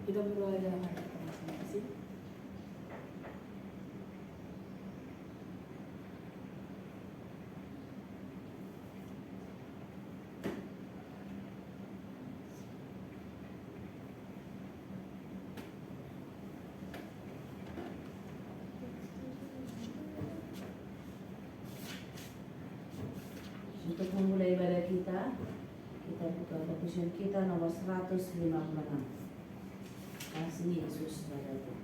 Kita berdoa dalam hati kita masing-masing. Untuk memulai ibadah kita buka Catecism kita nomor 156. Kasih Yesus padaku.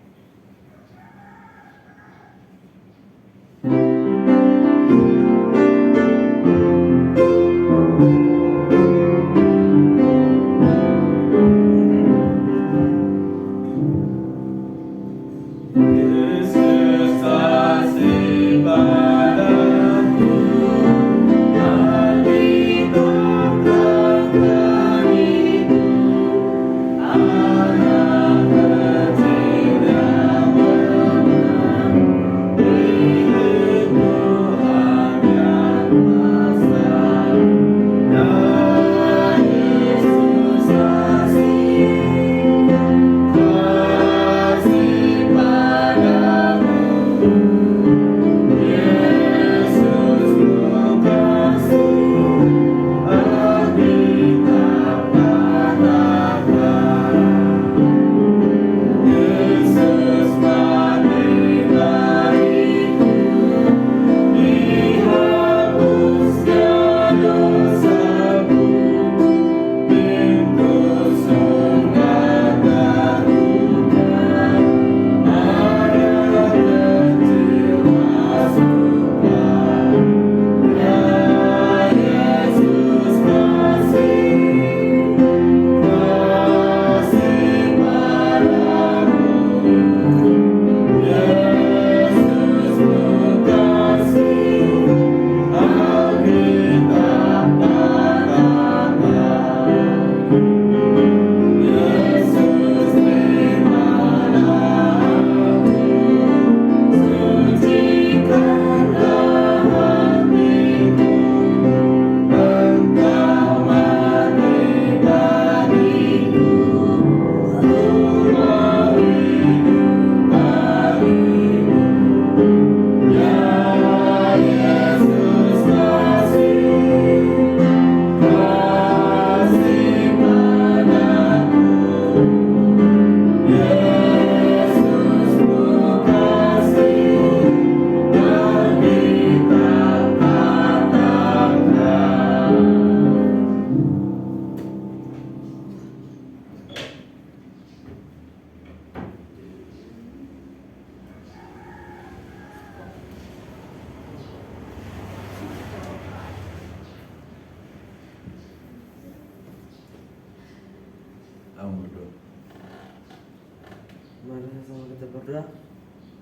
Mari sama kita berdoa.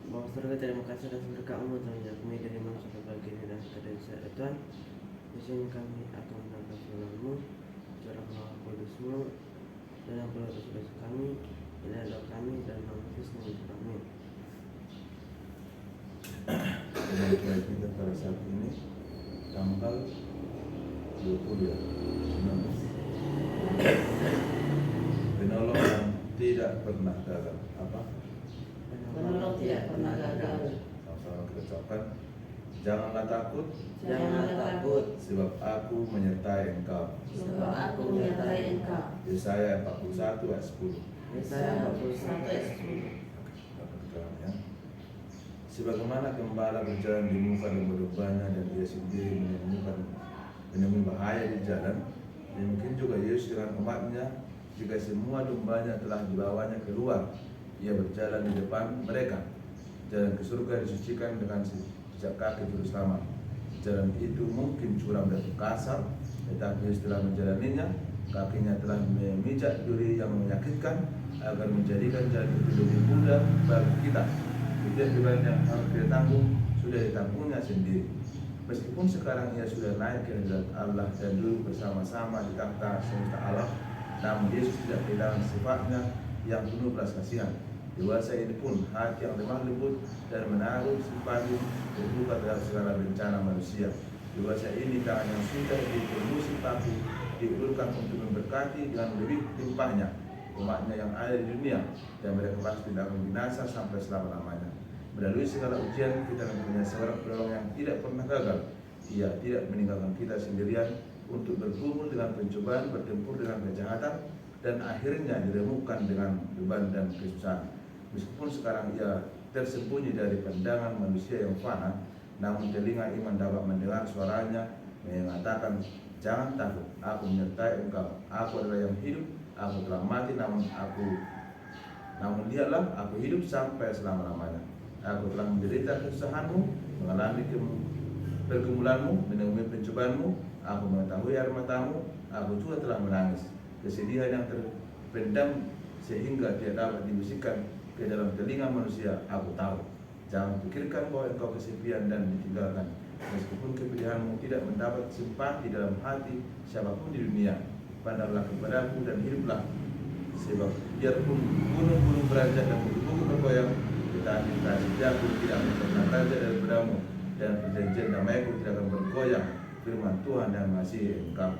Bapa surga, terima kasih atas berkat-Mu Tuhan, kami dari mana sampai pagi ini dan keadaan sehat Tuhan. Di sini kami akan menangkap firman-Mu, curah Roh Kudus-Mu, dan yang perlu dosa kami, ini adalah kami dan menghapus kami. Dengan baik kita pada saat ini tanggal 20 ya, 19. Penolong yang tidak pernah gagal. Apa? Penolong tidak pernah gagal. Sama-sama kita ucapkan, janganlah takut, Janganlah takut, sebab aku menyertai engkau. sebab aku menyertai Engkau. Yesaya 41 ayat 10. Yesaya 41 ayat 10. Ya. Sebagaimana gembala berjalan di muka domba-dombanya dan dia sendiri menemui bahaya di jalan, demikian juga Yesus dengan umatnya. Jika semua dombanya telah dibawanya keluar, ia berjalan di depan mereka. Jalan ke surga disucikan dengan sejak kaki juru selamat. Jalan itu mungkin curam dan kasar, tetapi setelah menjalaninya, kakinya telah memijak duri yang menyakitkan, agar menjadikan jalan itu lebih mudah bagi kita. Setiap beban yang harus kita tanggung sudah ditanggungnya sendiri. Meskipun sekarang ia sudah naik ke hadirat Allah dan duduk bersama-sama di takhta semesta Allah, namun Yesus tidak kehilangan sifatnya yang penuh belas kasihan. Dewasa ini pun hati yang lemah lembut dan menaruh simpati terbuka terhadap segala bencana manusia. Dewasa ini tangan yang sudah dipenuhi simpati diulurkan untuk memberkati dengan lebih limpahnya. umatnya yang ada di dunia, dan mereka pasti tidak akan binasa sampai selama-lamanya. Melalui segala ujian kita mempunyai seorang penolong yang tidak pernah gagal. Ia tidak meninggalkan kita sendirian untuk bergumul dengan pencobaan, bertempur dengan kejahatan, dan akhirnya diremukkan dengan beban dan kesusahan. Meskipun sekarang ia tersembunyi dari pandangan manusia yang fana, namun telinga iman dapat mendengar suaranya mengatakan, "Jangan takut, aku menyertai engkau. Aku adalah yang hidup. Aku telah mati, namun lihatlah, aku hidup sampai selama-lamanya. Aku telah menderita kesusahanmu, mengalami pergumulanmu, menemui pencobaanmu. Aku mengetahui air matamu. Aku juga telah menangis. Kesedihan yang terpendam sehingga tidak dapat dibisikkan ke dalam telinga manusia, aku tahu. Jangan pikirkan bahwa engkau kesepian dan ditinggalkan. Meskipun kepilihanmu tidak mendapat simpati dalam hati siapapun di dunia, pandanglah kepadaku dan hiduplah. Sebab biarpun gunung-gunung beranjak dan bukit-bukit bergoyang, tetapi kasih-Ku tidak akan pernah beranjak daripadamu, dan perjanjian damai-Ku tidak akan bergoyang. Firman Tuhan yang mengasihi engkau.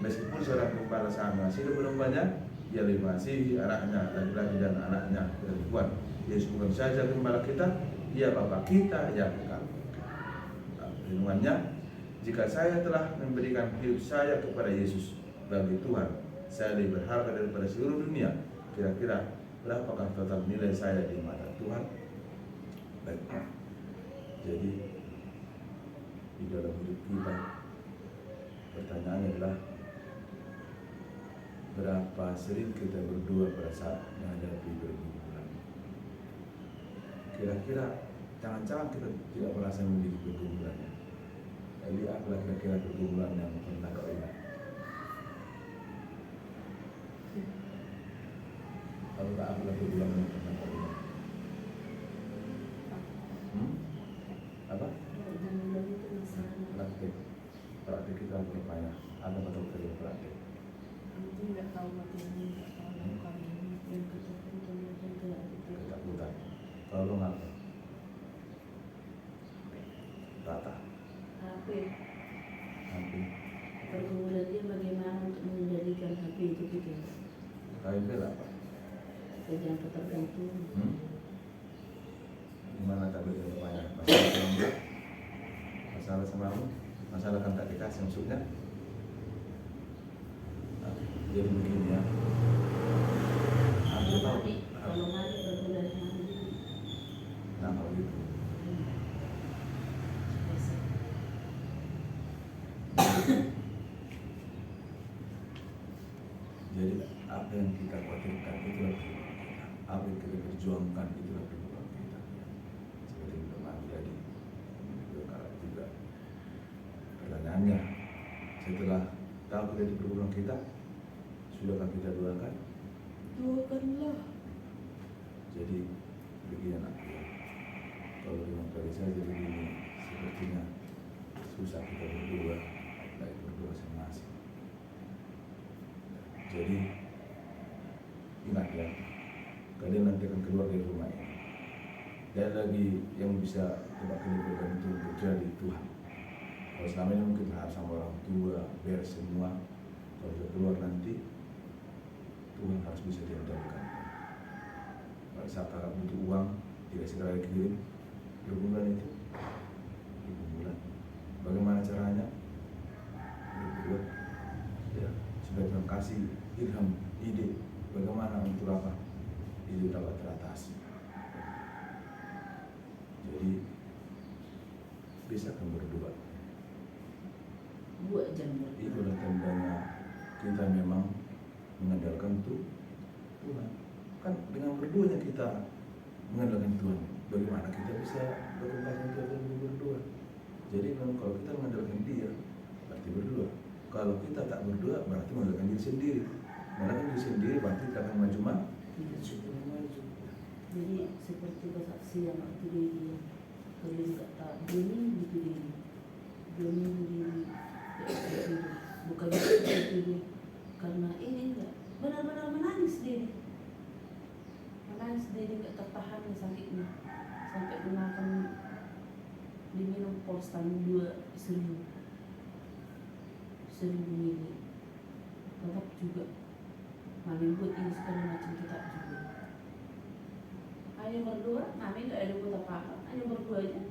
Meskipun seorang gembala sangat mengasihi domba-dombanya, ia lebih mengasihi anaknya, laki-laki dan anaknya perempuan. Yesus bukan saja gembala kita, ia Bapa kita yang kekal. Firman-Nya, jika saya telah memberikan hidup saya kepada Yesus bagi Tuhan, saya lebih berharga daripada seluruh dunia. Kira-kira berapakah total nilai saya di mata Tuhan? Baik. Jadi di dalam hidup kita, pertanyaannya adalah, berapa sering kita berdoa pada saat menghadapi pergumulan? Kira-kira jangan-jangan kita tidak merasa memiliki pergumulan. Jadi apalah kira-kira pergumulan yang pernah kau ingat? Kalau tak apalah pergumulan yang pernah kau ingat? Apa? Praktik kita berupaya. Ada betul-betul praktik. Tidak tahu materi, tidak tahu kami yang ketakutan. Ketakutan. Kalau ngapa? Rata. HP. Pergumulan dia bagaimana untuk mengendalikan HP itu gitu. KIP apa? Jangan ketergantungan. Gimana tak berupaya? Masalah sama, masalah semalam, masalah kan tak dikasih maksudnya. Jadi begini ya. Aku tahu. Kalau hari pergumulan hari. Nah kalau gitu. Jadi apa yang kita khawatirkan itulah perjuangan kita. Apa yang kita perjuangkan itulah perjuangan kita. Seperti yang pernah jadi juga. Pertanyaannya, setelah tahu kita di perjuangan kita, sudahkah kita doakan? Doakanlah. Jadi begini anak ya. Kalau memang bagi saya jadi begini, sepertinya susah kita berdoa, baik berdoa sama asing. Jadi ingat ya, kalian nanti akan keluar dari rumah ini. Dan lagi yang bisa tempat kalian bergantung kecuali Tuhan. Kalau selama ini mungkin harus sama orang tua, biar semua. Kalau sudah keluar nanti, Tuhan harus bisa diandalkan. Pada saat kakak butuh uang, tidak segera dikirim berbulan itu. Berbulan. Bagaimana caranya? Berbuat. Ya, supaya Tuhan kasih ilham, ide, bagaimana untuk apa? Ide dapat teratasi. Jadi bisa kan berdoa. Buat jam berdoa. Itulah tandanya kita memang mengandalkan Tuhan. Kan dengan berdoanya kita mengandalkan Tuhan. Bagaimana kita bisa berkembang dalam berdoa? Jadi memang kalau kita mengandalkan Dia, berarti berdoa. Kalau kita tak berdoa, berarti mengandalkan diri sendiri. Mengandalkan diri sendiri berarti kita akan maju maju. Jadi seperti kesaksian waktu dia kalian tak tahu dini gitu dini. Bukan itu karena ini enggak benar-benar menangis dia enggak tertahan sakitnya sampai gunakan diminum Polstan 2.000 mili tetap juga Mami buat ini segala macam kita juga. Hanya berdua, mami nggak ada buat apa-apa, hanya berdua aja.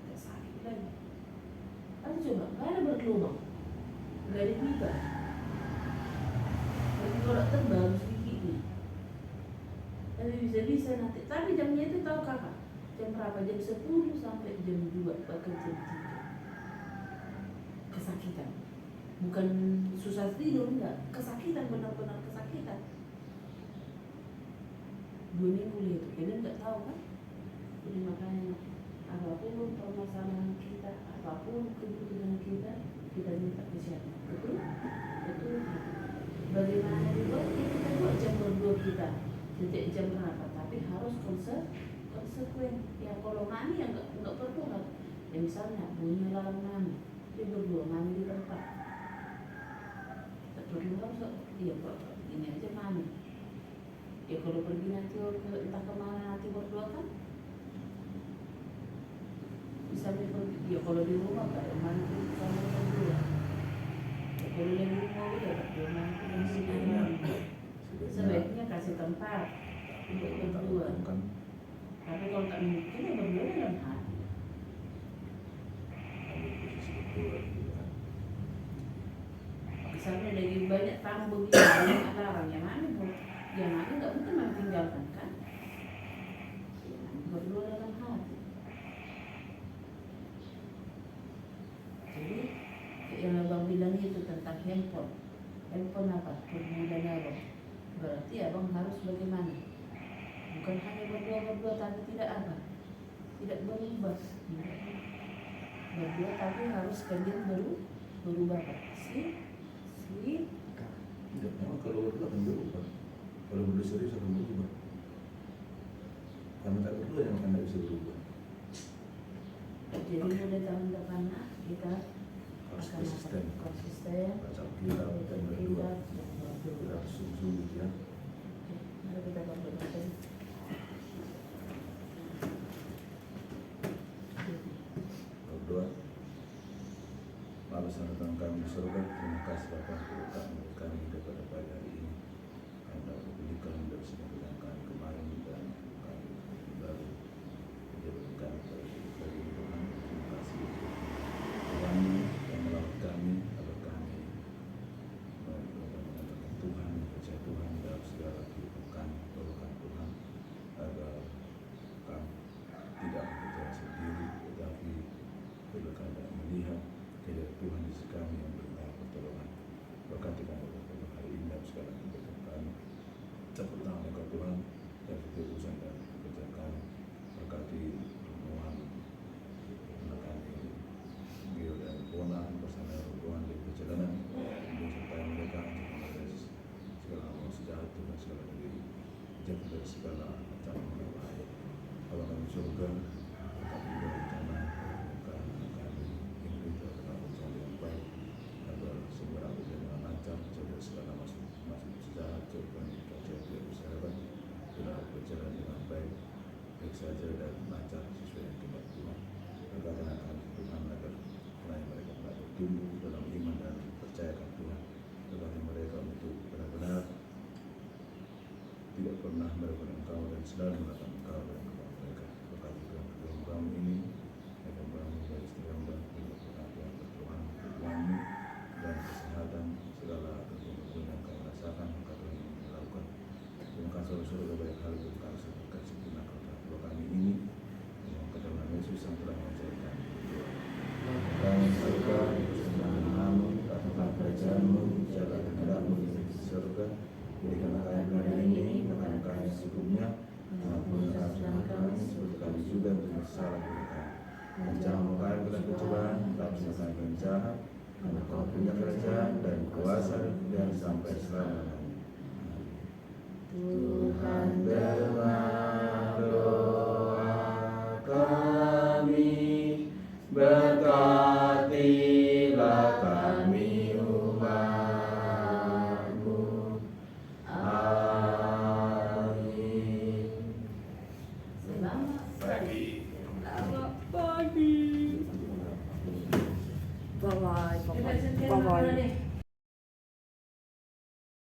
Nggak sakit lagi. Kan coba, nggak ada berkelubang, nggak ada tiba. Tapi kalau terbang sedikitnya, tapi bisa-bisa nanti. Tapi jamnya itu tahu kakak, jam berapa? Jam 10 sampai jam 2, bahkan jam 3. Kesakitan. Bukan susah tidur, enggak. Kesakitan, benar-benar kesakitan. 2 minggu itu, kalian nggak tahu kan? Jadi makanya apapun permasalahan kita, apapun kebutuhan kita, kita minta ke siapa? Betul? Betul. Bagaimana juga kita buat jam berdua kita, setiap jam berapa? Tapi harus konsekuen. Ya kalau mami yang nggak perlu nggak. Ya misalnya bunyi alarm mami, dia berdua mami di tempat. Perlu harus dia ini aja mami. Ya kalau pergi nanti entah kemana nanti berdua kan bisa pergi. Ya kalau di rumah gak ada mantu sama berdua. Ya kalau di rumah udah gak ada mantu dan sebaiknya kasih tempat untuk berdua. Tapi kalau tak mungkin ya berdua dalam hati. Misalnya lagi banyak tamu begitu, banyak alarm, yang mana nggak mungkin mami tinggalkan kan? Berdua dalam hati. Jadi yang abang bilang itu tentang handphone apa? Permudahan abang. Berarti abang harus bagaimana? Bukan hanya berdua tapi tidak apa? Tidak berubah. Berdua tapi harus kalian berubah apa? Tidak, memang kalau berdua akan berubah. Kalau berdua serius akan berubah. Karena tak berdua yang akan bisa berubah. Jadi mulai tahun depan kita Harus akan konsisten. Baca kita dan berdua. Kita harus sungguh ya. Mari kita berdoa. Berdoa. Bapa Tuhan kami di surga, terima kasih Bapa untuk kami daripada pagi hari ini. Kami dapat diberikan dari semua yang kami kemarin dan kami baru diberikan dari Tuhan. Terima kasih Tuhan yang merawat kami agar kami mengatakan Tuhan, percaya Tuhan dalam segala kehidupan kami, tolongkan Tuhan agar kami tidak bekerja sendiri, tetapi berkata melihat kepada Tuhan di sisi kami yang berbagi pertolongan. Berkati kami pada hari ini dalam segala kehidupan kami. Campur tangan Engkau Tuhan dan setiap urusan dan pekerjaan kami. Berkati Tuhan anak ini Gio dan Bona bersama Tuhan di perjalanan mencapai mereka untuk segala hal sejahat dan segala diri jauh dari segala macam bahaya. Kalau kami surga, kami berencana segala masuk sejahat, jawaban kerja tidak bersahabat, sudah berjalan dengan baik saja dan lancar sesuai dengan kehendak Tuhan. Berkatakan Tuhan agar mereka bertumbuh dalam iman dan percayakan Tuhan. Berkati mereka untuk benar-benar tidak pernah meragukan Engkau dan selalu melakukan Engkau dalam kehidupan mereka. Berkati Tuhan kedua ini, mereka bangun dari istri hamba, perhatian Tuhan, kami dan kesehatan segala yang kau rasakan, maka Tuhan melakukan. Terima kasih seluruh banyak hal yang kau sebutkan sebelum kau kami ini, yang kedalam Yesus yang telah mengajarkan. Kami surga, bersama namamu, katakan kerajaanmu, jalan kehendakmu di surga. Berikanlah kami hari ini makan kami secukupnya, ampuni kesalahan kami, seperti kami juga bersalah kepada kami. Dan jangan membawa kami ke dalam pencobaan, tapi kami yang jahat. Karena Kau punya kerajaan dan kuasa dan sampai selama-lamanya. Tuhan dengar doa kami, berkatilah kami umat-Mu. Amin. Selamat Pagi. Selamat pagi. Bye bye. Bye bye.